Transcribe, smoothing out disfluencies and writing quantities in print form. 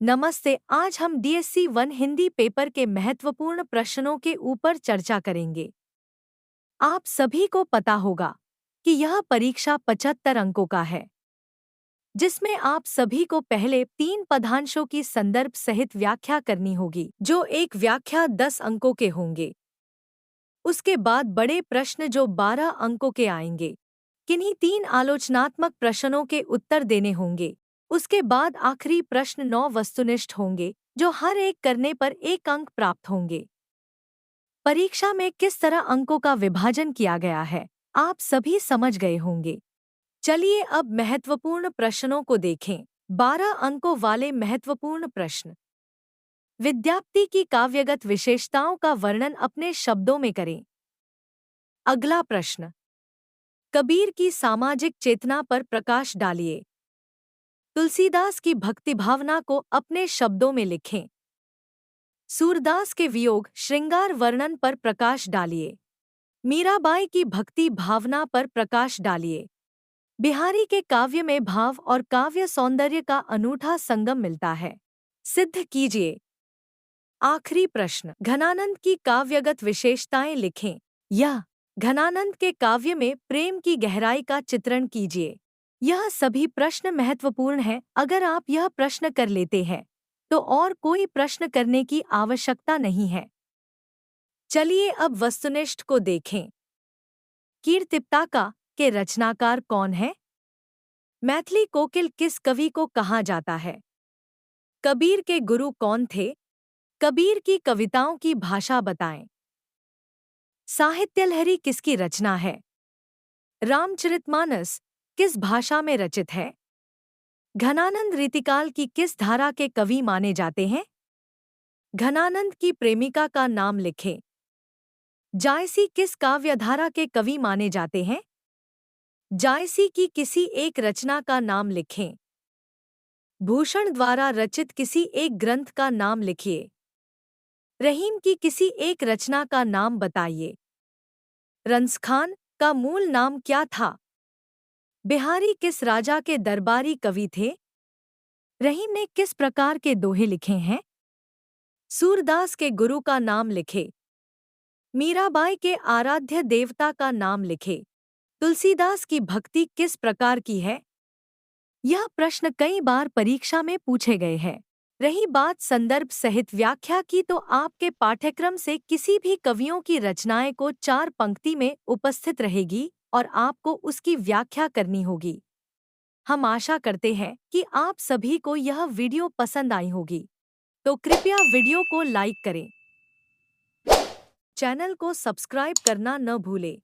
नमस्ते। आज हम डीएससी 1 हिंदी पेपर के महत्वपूर्ण प्रश्नों के ऊपर चर्चा करेंगे। आप सभी को पता होगा कि यह परीक्षा 75 अंकों का है, जिसमें आप सभी को पहले 3 पदांशों की संदर्भ सहित व्याख्या करनी होगी, जो एक व्याख्या 10 अंकों के होंगे। उसके बाद बड़े प्रश्न जो 12 अंकों के आएंगे। किन्हीं 3 आलोचनात्मक प्रश्नों के उत्तर देने होंगे। उसके बाद आखिरी प्रश्न 9 वस्तुनिष्ठ होंगे, जो हर एक करने पर 1 अंक प्राप्त होंगे। परीक्षा में किस तरह अंकों का विभाजन किया गया है, आप सभी समझ गए होंगे। चलिए अब महत्वपूर्ण प्रश्नों को देखें। 12 अंकों वाले महत्वपूर्ण प्रश्न। विद्यार्थी की काव्यगत विशेषताओं का वर्णन अपने शब्दों में करें। अगला प्रश्न। कबीर की सामाजिक चेतना पर प्रकाश डालिए। तुलसीदास की भक्ति भावना को अपने शब्दों में लिखें। सूरदास के वियोग श्रृंगार वर्णन पर प्रकाश डालिए। मीराबाई की भक्ति भावना पर प्रकाश डालिए। बिहारी के काव्य में भाव और काव्य सौंदर्य का अनूठा संगम मिलता है, सिद्ध कीजिए। आखिरी प्रश्न। घनानंद की काव्यगत विशेषताएं लिखें। यह घनानंद के काव्य में प्रेम की गहराई का चित्रण कीजिए। यह सभी प्रश्न महत्वपूर्ण हैं। अगर आप यह प्रश्न कर लेते हैं तो और कोई प्रश्न करने की आवश्यकता नहीं है। चलिए अब वस्तुनिष्ठ को देखें। कीर्तिप्ताका के रचनाकार कौन है? मैथिली कोकिल किस कवि को कहा जाता है? कबीर के गुरु कौन थे? कबीर की कविताओं की भाषा बताएं। साहित्यलहरी किसकी रचना है? रामचरितमानस किस भाषा में रचित है? घनानंद रीतिकाल की किस धारा के कवि माने जाते हैं? घनानंद की प्रेमिका का नाम लिखें। जायसी किस काव्यधारा के कवि माने जाते हैं? जायसी की किसी एक रचना का नाम लिखें। भूषण द्वारा रचित किसी एक ग्रंथ का नाम लिखिए। रहीम की किसी एक रचना का नाम बताइए। रंसखान का मूल नाम क्या था? बिहारी किस राजा के दरबारी कवि थे? रहीम ने किस प्रकार के दोहे लिखे हैं? सूरदास के गुरु का नाम लिखे। मीराबाई के आराध्य देवता का नाम लिखे। तुलसीदास की भक्ति किस प्रकार की है? यह प्रश्न कई बार परीक्षा में पूछे गए हैं। रही बात संदर्भ सहित व्याख्या की, तो आपके पाठ्यक्रम से किसी भी कवियों की रचनाएं को 4 पंक्ति में उपस्थित रहेगी और आपको उसकी व्याख्या करनी होगी। हम आशा करते हैं कि आप सभी को यह वीडियो पसंद आई होगी, तो कृपया वीडियो को लाइक करें। चैनल को सब्सक्राइब करना न भूलें।